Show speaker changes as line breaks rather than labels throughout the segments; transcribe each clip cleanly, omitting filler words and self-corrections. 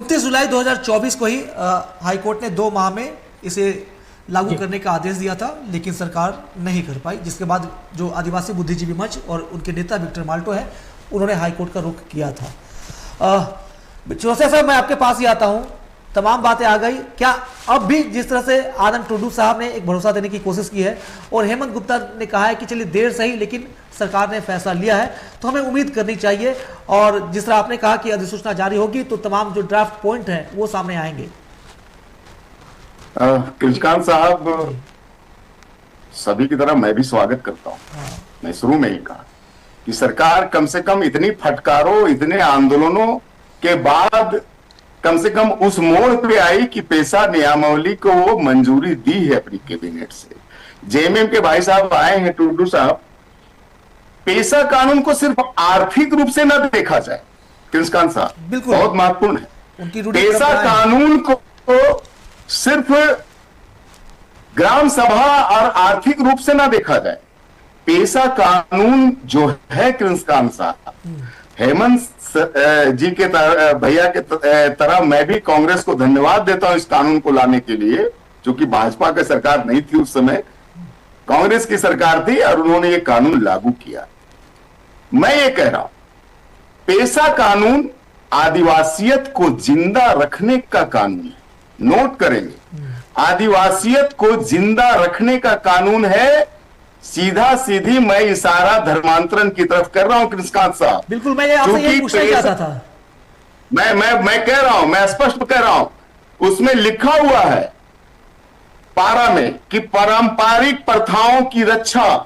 29 जुलाई 2024 को ही हाईकोर्ट ने 2 माह में इसे लागू करने का आदेश दिया था, लेकिन सरकार नहीं कर पाई, जिसके बाद जो आदिवासी बुद्धिजीवी मंच और उनके नेता विक्टर माल्टो है, उन्होंने हाईकोर्ट का रुख किया था। चौसे साहब, मैं आपके पास ही आता हूं, तमाम बातें आ गई, क्या अब भी जिस तरह से आनंद टुडू साहब ने एक भरोसा देने की कोशिश की है और हेमंत गुप्ता ने कहा है कि चलिए देर सही लेकिन सरकार ने फैसला लिया है, तो हमें उम्मीद करनी चाहिए, और जिस तरह आपने कहा कि अधिसूचना जारी होगी तो तमाम जो ड्राफ्ट पॉइंट हैं वो सामने आएंगे।
कृष्णकांत साहब, सभी की तरह मैं भी स्वागत करता हूं। मैं शुरू में ही कहा कि सरकार कम से कम इतनी फटकारों, इतने आंदोलनों के बाद कम से कम उस मोड़ पे आई कि पेशा नियमावली को वो मंजूरी दी है अपनी कैबिनेट से। जेएमएम के भाई साहब आए हैं, टुडू साहब, पेशा कानून को सिर्फ आर्थिक रूप से न देखा जाए, कृष्णकांत साहब, बहुत महत्वपूर्ण है। पेशा कानून को सिर्फ ग्राम सभा और आर्थिक रूप से ना देखा जाए। पेशा कानून जो है कृष्णकांत साहब, हेमंत जी के भैया के तरह मैं भी कांग्रेस को धन्यवाद देता हूं इस कानून को लाने के लिए, क्योंकि भाजपा की सरकार नहीं थी उस समय, कांग्रेस की सरकार थी और उन्होंने ये कानून लागू किया। मैं ये कह रहा हूं, पेशा कानून आदिवासियत को जिंदा रखने का कानून है। नोट करेंगे, आदिवासियत को जिंदा रखने का कानून है। सीधा सीधी मैं इशारा धर्मांतरण की तरफ कर रहा हूं कृष्णकांत साहब।
बिल्कुल, मैं आपसे यही पूछना चाहता था।
मैं कह रहा हूं, मैं स्पष्ट कह रहा हूं, उसमें लिखा हुआ है पारा में कि पारंपरिक प्रथाओं की रक्षा,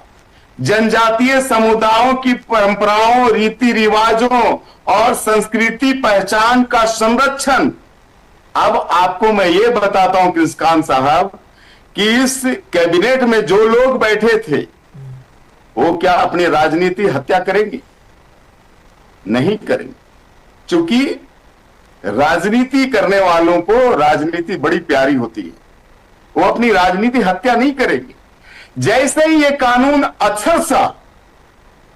जनजातीय समुदायों की परंपराओं, रीति रिवाजों और संस्कृति पहचान का संरक्षण। अब आपको मैं ये बताता हूं कृष्णकांत साहब कि इस कैबिनेट में जो लोग बैठे थे वो क्या अपनी राजनीति हत्या करेंगे? नहीं करेंगे, क्योंकि राजनीति करने वालों को राजनीति बड़ी प्यारी होती है, वो अपनी राजनीति हत्या नहीं करेंगे। जैसे ही ये कानून अक्षर सा,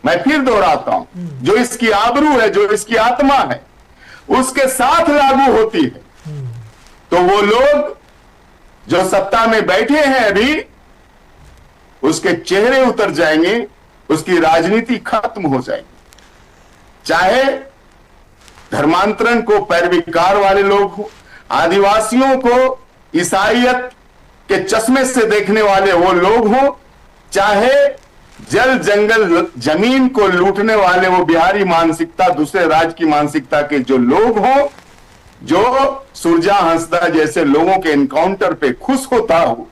मैं फिर दोहराता हूं, जो इसकी आबरू है, जो इसकी आत्मा है, उसके साथ लागू होती है, तो वो लोग जो सत्ता में बैठे हैं अभी, उसके चेहरे उतर जाएंगे, उसकी राजनीति खत्म हो जाएगी। चाहे धर्मांतरण को पैरविकार वाले लोग हो, आदिवासियों को ईसाईयत के चश्मे से देखने वाले वो लोग हो, चाहे जल जंगल जमीन को लूटने वाले वो बिहारी मानसिकता, दूसरे राज्य की मानसिकता के जो लोग हो, जो सुरजा हंसदा जैसे लोगों के एनकाउंटर पे खुश होता हो,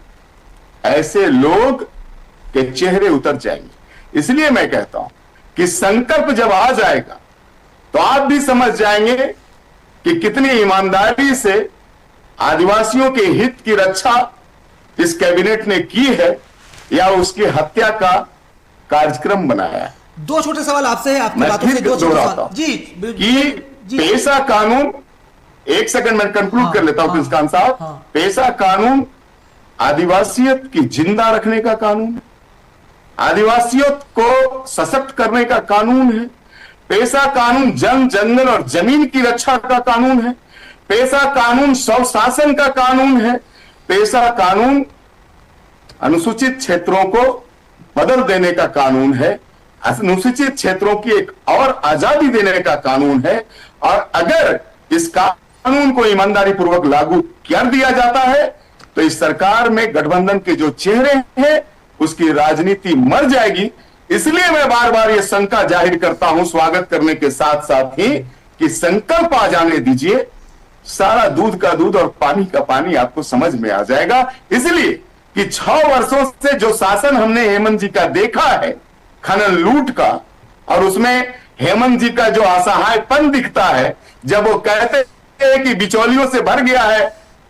ऐसे लोग के चेहरे उतर जाएंगे। इसलिए मैं कहता हूं कि संकल्प जब आ जाएगा तो आप भी समझ जाएंगे कि कितनी ईमानदारी से आदिवासियों के हित की रक्षा इस कैबिनेट ने की है या उसकी हत्या का कार्यक्रम बनाया है।
2 छोटे सवाल आपसे है, आपकी बातों से 2 छोटे सवाल जी,
कि पेशा कानून, एक सेकंड में कंक्लूड कर लेता हूं कृष्णकांत साहब। पेशा कानून आदिवासियत की जिंदा रखने का कानून है, आदिवासियों को सशक्त करने का कानून है। पेशा कानून जन जंगल और जमीन की रक्षा का कानून है। पेशा कानून स्वशासन का कानून है। पेशा कानून अनुसूचित क्षेत्रों को बदल देने का कानून है, अनुसूचित क्षेत्रों की एक और आजादी देने का कानून है। और अगर इस कानून को ईमानदारी पूर्वक लागू कर दिया जाता है तो इस सरकार में गठबंधन के जो चेहरे हैं उसकी राजनीति मर जाएगी। इसलिए मैं बार बार यह शंका जाहिर करता हूं, स्वागत करने के साथ साथ ही, कि संकल्प आ जाने दीजिए, सारा दूध का दूध और पानी का पानी आपको समझ में आ जाएगा। इसलिए कि 6 वर्षों से जो शासन हमने हेमंत जी का देखा है, खनन लूट का, और उसमें हेमंत जी का जो असहायपन दिखता है जब वो कहते हैं कि बिचौलियों से भर गया है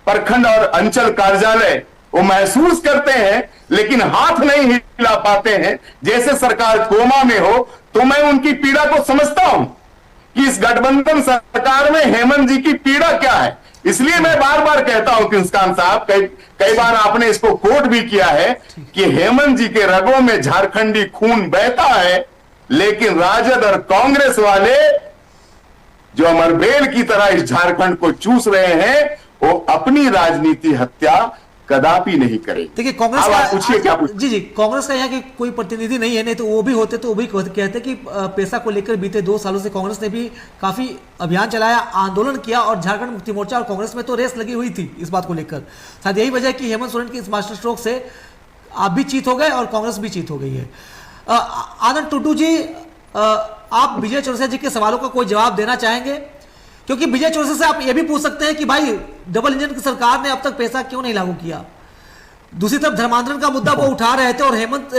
प्रखंड और अंचल कार्यालय, वो महसूस करते हैं लेकिन हाथ नहीं हिला पाते हैं, जैसे सरकार कोमा में हो। तो मैं उनकी पीड़ा को समझता हूं कि इस गठबंधन सरकार में हेमंत जी की पीड़ा क्या है। इसलिए मैं बार बार कहता हूं कृष्णकांत साहब, कई बार आपने इसको कोट भी किया है कि हेमंत जी के रगों में झारखंडी खून बहता है, लेकिन राजद और कांग्रेस वाले जो अमरबेल की तरह इस झारखंड को चूस रहे हैं, वो अपनी राजनीति हत्या कदापि नहीं करेंगे।
देखिए कांग्रेस
अब आप पूछिए क्या
का जी कांग्रेस का यहाँ के कोई प्रतिनिधि नहीं है, नहीं तो वो भी होते तो वो भी कहते कि पैसा को लेकर बीते 2 सालों से कांग्रेस ने भी काफी अभियान चलाया, आंदोलन किया, और झारखंड मुक्ति मोर्चा और कांग्रेस में तो रेस लगी हुई थी इस बात को लेकर। शायद यही वजह है कि हेमंत सोरेन की इस मास्टर स्ट्रोक से आप भी चीत हो गए और कांग्रेस भी चीत हो गई है। आनंद टुडू जी, आप विजय चौरसिया जी के सवालों का कोई जवाब देना चाहेंगे? क्योंकि विजय चौरसिया से आप ये भी पूछ सकते हैं कि भाई डबल इंजन की सरकार ने अब तक पैसा क्यों नहीं लागू किया। दूसरी तरफ धर्मांतरण का मुद्दा वो उठा रहे थे, और हेमंत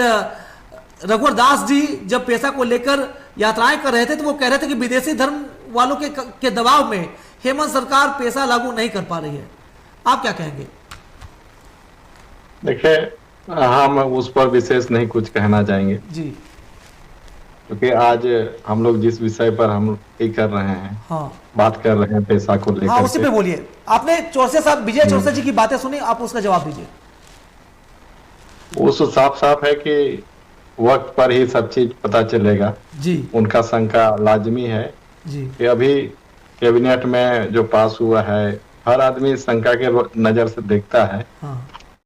रघुवर दास जी जब पैसा को लेकर यात्राएं कर रहे थे तो वो कह रहे थे कि विदेशी धर्म वालों के दबाव में हेमंत सरकार पैसा लागू नहीं कर पा रही है। आप क्या कहेंगे?
देखिए, हम उस पर विशेष नहीं कुछ कहना चाहेंगे
जी,
क्योंकि आज हम लोग जिस विषय पर हम ये कर रहे हैं,
हाँ
बात कर रहे हैं पैसा को लेकर,
हाँ उसी पे बोलिए। आपने चौरसिया साहब, विजय चौरसिया जी की बातें सुनी, आप उसका जवाब दीजिए।
वो तो साफ साफ है कि वक्त पर ही सब चीज पता चलेगा।
जी
उनका शंका लाजमी है
जी
कि अभी कैबिनेट में जो पास हुआ है, हर आदमी शंका के नजर से देखता है।
हाँ